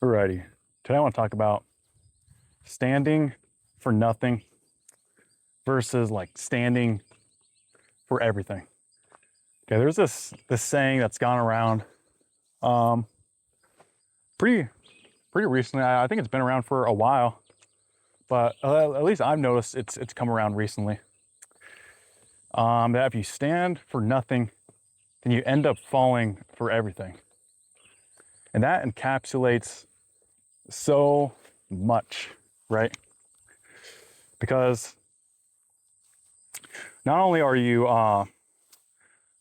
Alrighty. Today I want to talk about standing for nothing versus like standing for everything. Okay, there's this saying that's gone around um, pretty recently. I think it's been around for a while, but at least I've noticed it's come around recently. That if you stand for nothing, then you end up falling for everything, and that encapsulates so much, right? Because not only are you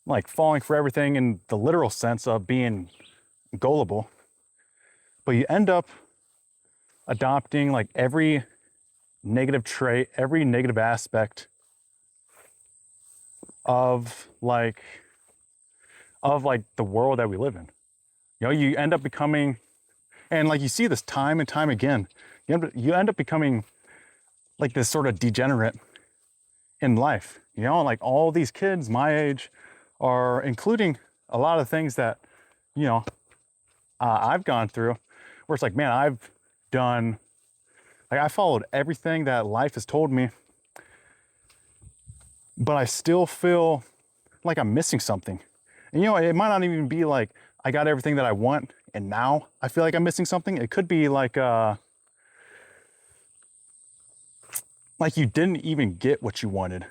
like falling for everything in the literal sense of being gullible, but you end up adopting like every negative trait, every negative aspect of the world that we live in. You know, you end up becoming, and like you see this time and time again, you end up becoming like this sort of degenerate in life. You know, like all these kids my age are including a lot of things that, you know, I've gone through, where it's like, man, I followed everything that life has told me, but I still feel like I'm missing something. And you know, it might not even be like I got everything that I want and now I feel like I'm missing something. It could be like you didn't even get what you wanted.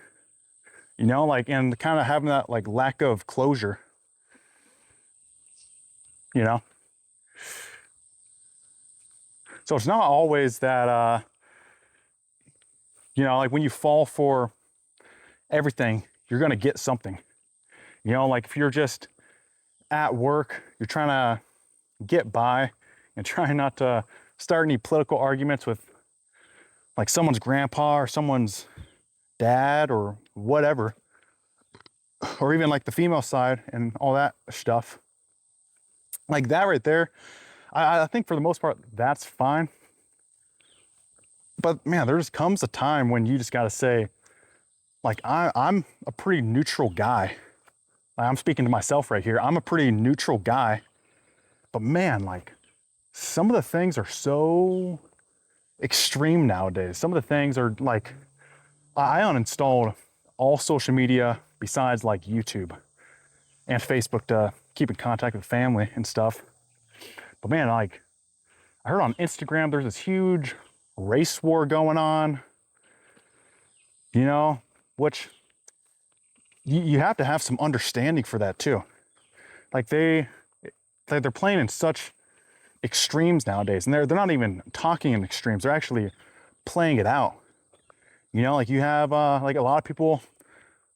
You know, like, and kind of having that like lack of closure, you know? So it's not always that, you know, like when you fall for everything, you're going to get something. You know, like if you're just at work, you're trying to get by and trying not to start any political arguments with like someone's grandpa or someone's dad or whatever, or even like the female side and all that stuff. Like that right there, I think for the most part, that's fine. But man, there just comes a time when you just got to say, like, I'm a pretty neutral guy. I'm speaking to myself right here. I'm a pretty neutral guy. But man, like, some of the things are so extreme nowadays. Some of the things are like, I uninstalled all social media besides like YouTube and Facebook to keep in contact with family and stuff. But man, like, I heard on Instagram there's this huge race war going on, you know, which you have to have some understanding for that too. Like they're playing in such extremes nowadays, and they're not even talking in extremes. They're actually playing it out. You know, like you have like a lot of people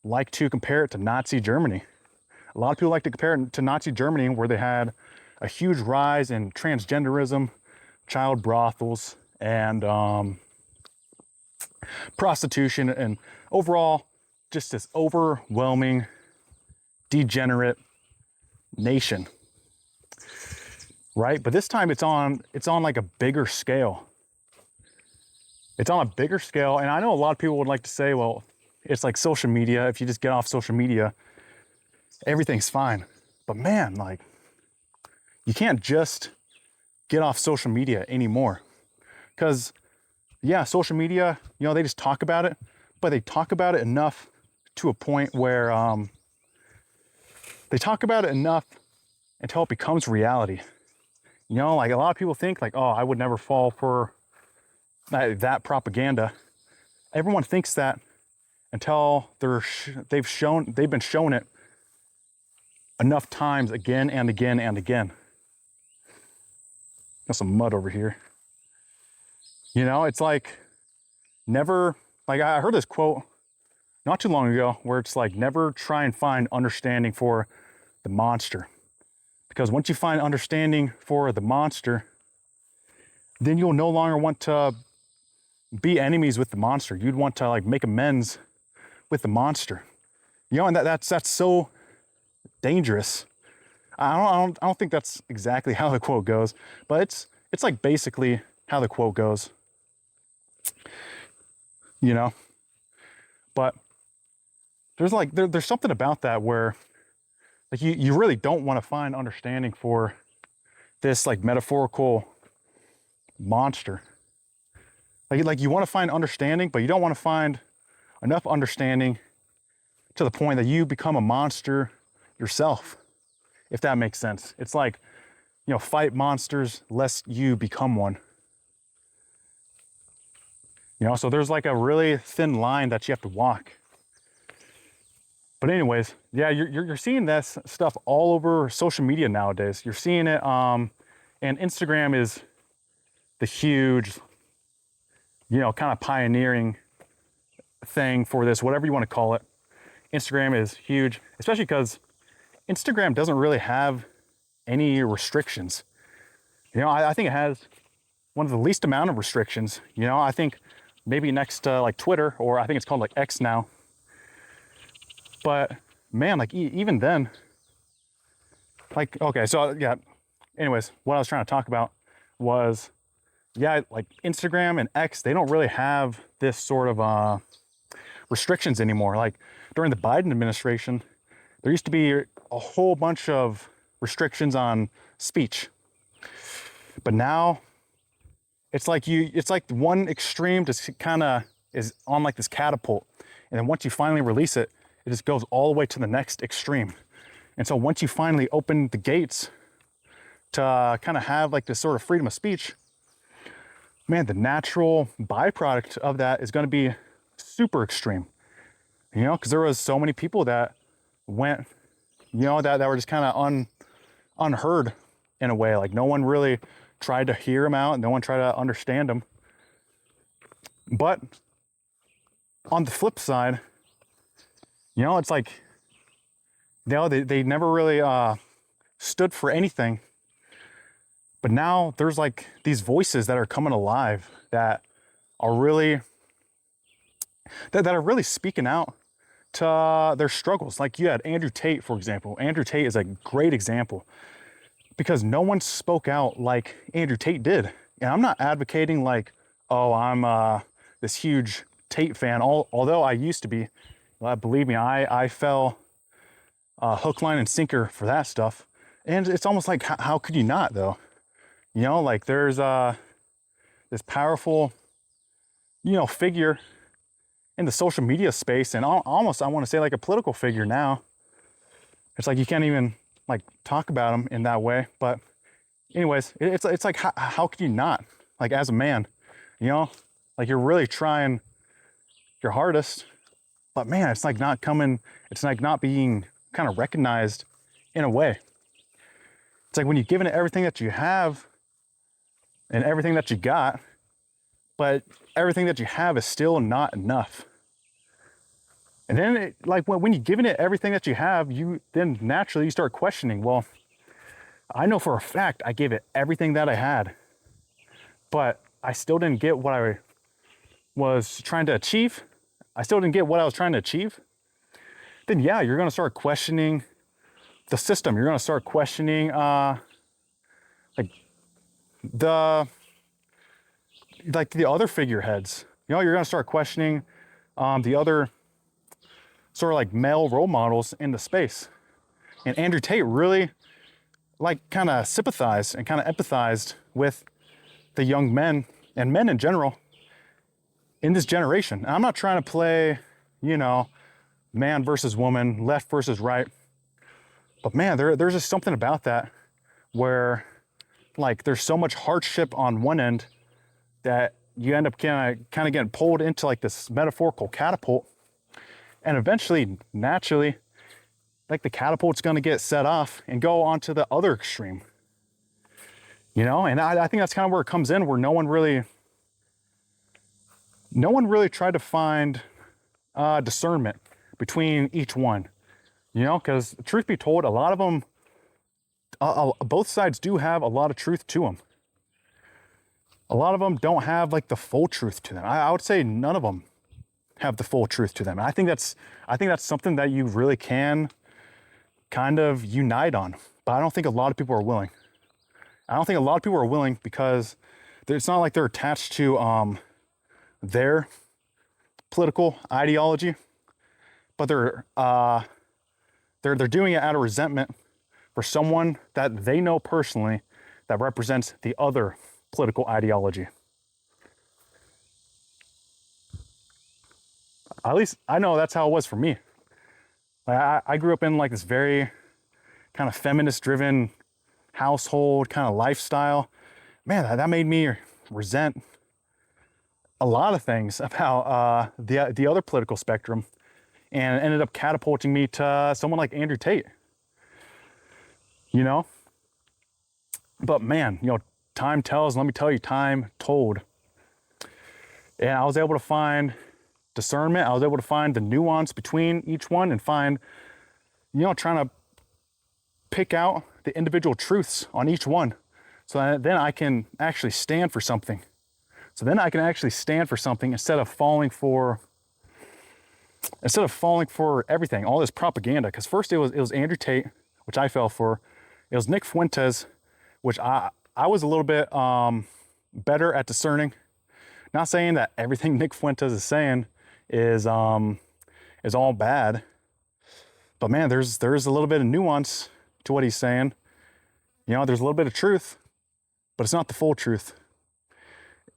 like to compare it to Nazi Germany. A lot of people like to compare it to Nazi Germany, where they had a huge rise in transgenderism, child brothels, and prostitution, and overall just this overwhelming degenerate nation, right? But this time it's on like a bigger scale. It's on a bigger scale, and I know a lot of people would like to say, well, it's like social media. If you just get off social media, everything's fine. But man, like, you can't just get off social media anymore. Because yeah, social media, you know, they just talk about it, but they talk about it enough to a point where they talk about it enough until it becomes reality. You know, like a lot of people think like, oh, I would never fall for that propaganda. Everyone thinks that until they've been shown it enough times again and again and again. Got some mud over here. You know, it's like never, like I heard this quote not too long ago where it's like, never try and find understanding for the monster. Because once you find understanding for the monster, then you'll no longer want to be enemies with the monster. You'd want to like make amends with the monster. You know, and that's so dangerous. I don't think that's exactly how the quote goes, but it's like basically how the quote goes. You know? But there's like there's something about that where like you really don't want to find understanding for this like metaphorical monster. Like you want to find understanding, but you don't want to find enough understanding to the point that you become a monster yourself, if that makes sense. It's like, fight monsters lest you become one. So there's like a really thin line that you have to walk. But anyways, yeah, you're seeing this stuff all over social media nowadays. You're seeing it, and Instagram is the huge, kind of pioneering thing for this, whatever you want to call it. Instagram is huge, especially because Instagram doesn't really have any restrictions. I think it has one of the least amount of restrictions. I think maybe next to like Twitter, or I think it's called like X now. But man, like even then, like, okay, so yeah, anyways, what I was trying to talk about was, yeah, like Instagram and X, they don't really have this sort of restrictions anymore. Like during the Biden administration, there used to be a whole bunch of restrictions on speech. But now it's like one extreme just kind of is on like this catapult. And then once you finally release it, it just goes all the way to the next extreme. And so once you finally open the gates to kind of have like this sort of freedom of speech, man, the natural byproduct of that is going to be super extreme. Because there was so many people that went, that were just kind of unheard in a way. Like no one really tried to hear him out, no one tried to understand him. But on the flip side, it's like, they never really stood for anything. But now there's like these voices that are coming alive that are really speaking out to their struggles. Like you had Andrew Tate, for example. Andrew Tate is a great example because no one spoke out like Andrew Tate did. And I'm not advocating like, oh, I'm this huge Tate fan, although I used to be. Believe me, I fell hook, line, and sinker for that stuff. And it's almost like, how could you not, though? Like there's this powerful, figure in the social media space, and almost I want to say like a political figure now. It's like you can't even like talk about him in that way. But anyways, it's like, how could you not? Like as a man, like you're really trying your hardest. But man, it's like not coming, it's like not being kind of recognized in a way. It's like when you've given it everything that you have and everything that you got, but everything that you have is still not enough. And then when you're giving it everything that you have, then naturally you start questioning, well, I know for a fact I gave it everything that I had, but I still didn't get what I was trying to achieve. I still didn't get what I was trying to achieve. Then yeah, you're going to start questioning the system. You're going to start questioning like the other figureheads. You're going to start questioning the other sort of like male role models in the space. And Andrew Tate really like kind of sympathized and kind of empathized with the young men and men in general in this generation. And I'm not trying to play, man versus woman, left versus right. But man, there's just something about that where like there's so much hardship on one end that you end up kind of getting pulled into like this metaphorical catapult. And eventually, naturally, like the catapult's going to get set off and go onto the other extreme. And I think that's kind of where it comes in, where no one really tried to find discernment between each one. Because truth be told, a lot of them, both sides do have a lot of truth to them. A lot of them don't have like the full truth to them. I would say none of them have the full truth to them. And I think that's something that you really can kind of unite on. But I don't think a lot of people are willing. I don't think a lot of people are willing because it's not like they're attached to their political ideology, but they're doing it out of resentment for someone that they know personally that represents the other political ideology. At least I know that's how it was for me. Like I grew up in like this very kind of feminist driven household kind of lifestyle. Man, that made me resent a lot of things about the other political spectrum, and ended up catapulting me to someone like Andrew Tate, you know? But man, you know, time tells, let me tell you, time told. And I was able to find discernment. I was able to find the nuance between each one and find, you know, trying to pick out the individual truths on each one. So that then I can actually stand for something. So then I can actually stand for something instead of falling for everything, all this propaganda. Because first it was Andrew Tate, which I fell for. It was Nick Fuentes, which I was a little bit better at discerning. Not saying that everything Nick Fuentes is saying is all bad, but man, there's a little bit of nuance to what he's saying. You know, there's a little bit of truth, but it's not the full truth.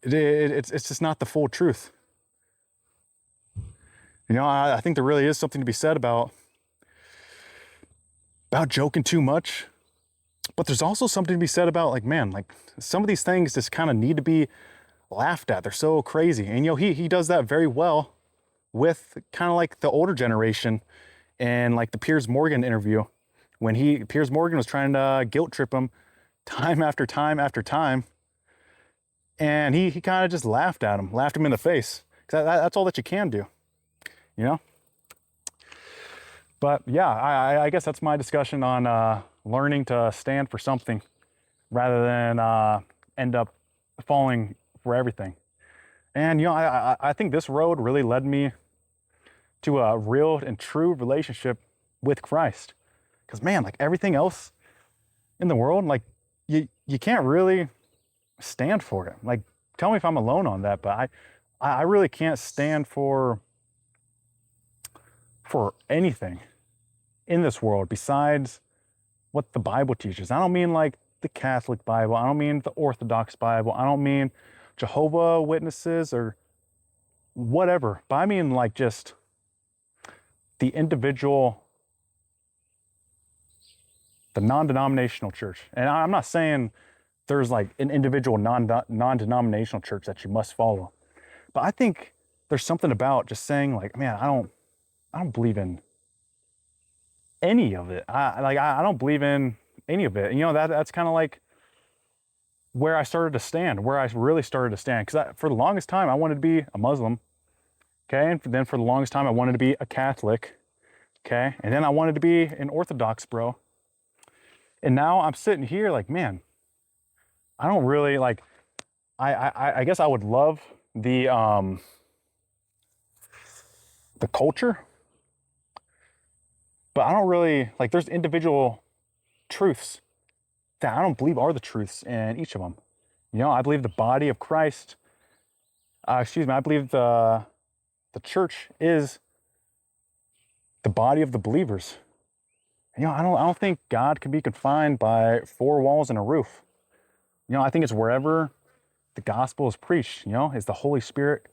It's just not the full truth. You know, I think there really is something to be said about joking too much, but there's also something to be said about like, man, like some of these things just kind of need to be laughed at. They're so crazy. And you know, he does that very well with kind of like the older generation, and like the Piers Morgan interview when Piers Morgan was trying to guilt trip him time after time after time. And he kind of just laughed him in the face. 'Cause that's all that you can do, you know? But yeah, I guess that's my discussion on learning to stand for something rather than end up falling for everything. And you know, I think this road really led me to a real and true relationship with Christ. Because man, like everything else in the world, like you can't really stand for it. Like, tell me if I'm alone on that, but I really can't stand for anything in this world besides what the Bible teaches. I don't mean like the Catholic Bible. I don't mean the Orthodox Bible. I don't mean Jehovah Witnesses or whatever. But I mean like just the individual, the non-denominational church. And I'm not saying there's like an individual non-denominational church that you must follow. But I think there's something about just saying like, man, I don't believe in any of it. I don't believe in any of it. And, you know, that's kind of like where I started to stand, where I really started to stand. Because for the longest time, I wanted to be a Muslim. Okay. And then for the longest time, I wanted to be a Catholic. Okay. And then I wanted to be an Orthodox bro. And now I'm sitting here like, man, I don't really like, I guess I would love the culture, but I don't really, like there's individual truths that I don't believe are the truths in each of them. You know, I believe the body of Christ, I believe the church is the body of the believers. You know, I don't think God can be confined by four walls and a roof. You know, I think it's wherever the gospel is preached. You know, is the Holy Spirit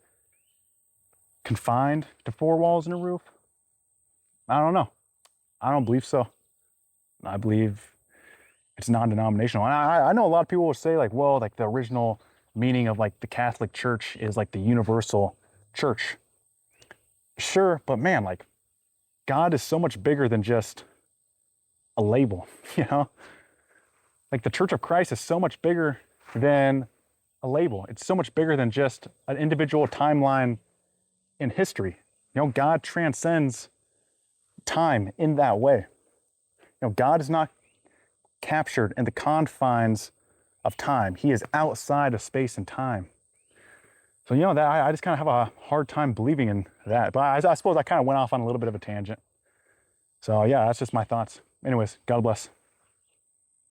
confined to four walls and a roof? I don't know. I don't believe so. I believe it's non-denominational. And I know a lot of people will say like, well, like the original meaning of like the Catholic Church is like the universal church. Sure, but man, like God is so much bigger than just a label, you know? Like the Church of Christ is so much bigger than a label. It's so much bigger than just an individual timeline in history. You know, God transcends time in that way. You know, God is not captured in the confines of time. He is outside of space and time. So, you know, that I just kind of have a hard time believing in that. But I suppose I kind of went off on a little bit of a tangent. So, yeah, that's just my thoughts. Anyways, God bless.